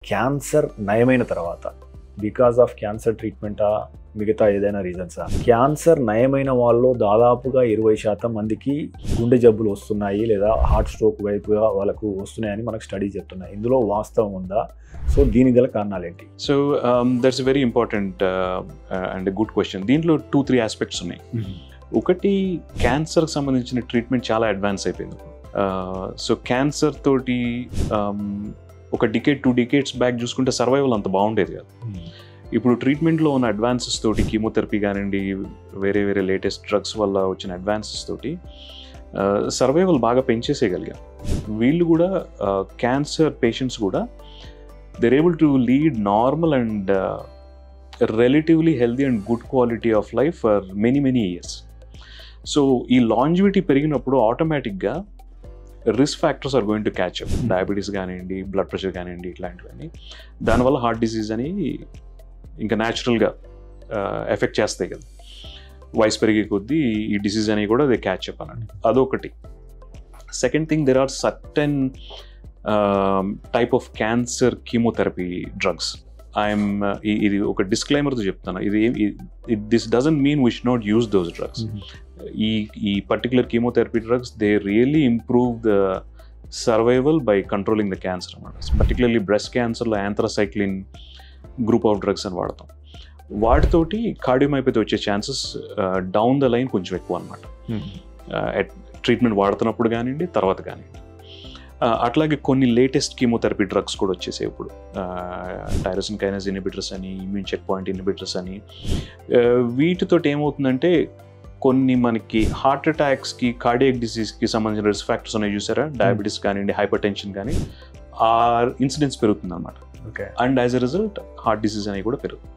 Cancer నయమైన తర్వాత because of cancer ట్రీట్మెంటా మిగతా ఏదైనా రీజన్సా? క్యాన్సర్ నయమైన వాళ్ళు దాదాపుగా 20% మందికి గుండె జబ్బులు వస్తున్నాయి లేదా హార్ట్ స్ట్రోక్ వైపుగా వాళ్ళకు వస్తున్నాయని మనకు స్టడీ చెప్తున్నాయి. ఇందులో వాస్తవం ఉందా? సో దీనికి గల కారణాలు ఏంటి? So that's very important and good question. దీంట్లో 2-3 ఆస్పెక్ట్స్ ఉన్నాయి. ఒకటి, క్యాన్సర్కి సంబంధించిన ట్రీట్మెంట్ చాలా అడ్వాన్స్ అయిపోయింది. సో క్యాన్సర్ తోటి ఒక డికేడ్ 2 decades బ్యాక్ చూసుకుంటే సర్వైవల్ అంత బాగుండేది కాదు. ఇప్పుడు ట్రీట్మెంట్లో ఉన్న అడ్వాన్సెస్ తోటి, కీమోథెరపీ కానివ్వండి, వేరే వేరే లేటెస్ట్ డ్రగ్స్ వల్ల వచ్చిన అడ్వాన్సెస్ తోటి సర్వైవల్ బాగా పెంచేసేయగలిగారు. వీళ్ళు కూడా క్యాన్సర్ పేషెంట్స్ కూడా they're able to lead normal and relatively healthy and good quality of life for many years. So ఈ లాంజివిటీ పెరిగినప్పుడు ఆటోమేటిక్గా risk factors are going to catch up. Diabetes కానివ్వండి, బ్లడ్ ప్రెషర్ కానివ్వండి, ఇట్లాంటివన్నీ. దానివల్ల హార్ట్ డిసీజ్ అని ఇంకా న్యాచురల్గా ఎఫెక్ట్ చేస్తాయి కదా. వయసు పెరిగే కొద్దీ ఈ డిసీజ్ అని కూడా దే క్యాచ్ అప్ అన్నట్టు. అదొకటి. Second thing, there are certain type of cancer chemotherapy drugs. ఇది ఒక డిస్క్లైమర్తో చెప్తాను. This doesn't mean we should not use those drugs. ఈ particular chemotherapy drugs they really improve the survival by controlling the cancer అన్నమాట. Particularly breast క్యాన్సర్లో anthracycline group of drugs అని వాడతాం. వాటితోటి కార్డియోమైపతి వచ్చే ఛాన్సెస్ డౌన్ ద లైన్ కొంచెం ఎక్కువ అనమాట. ట్రీట్మెంట్ వాడుతున్నప్పుడు కానివ్వండి, తర్వాత కానివ్వండి. అట్లాగే కొన్ని లేటెస్ట్ కీమోథెరపీ డ్రగ్స్ కూడా వచ్చేసాయి ఇప్పుడు. టైరోసిన్ కైనేస్ ఇన్హిబిటర్స్ అని, ఇమ్యూన్ చెక్ పాయింట్ ఇన్హిబిటర్స్ అని. వీటితోటి ఏమవుతుందంటే కొన్ని మనకి హార్ట్ అటాక్స్కి, కార్డియాక్ డిసీజ్కి సంబంధించిన రిస్క్ ఫ్యాక్టర్స్ ఉన్నాయి చూసారా, డయాబెటీస్ కానివ్వండి, హైపర్ టెన్షన్ కానీ, ఆ ఇన్సిడెన్స్ పెరుగుతుంది అనమాట. And as a result heart disease అనేవి కూడా పెరుగుతుంది.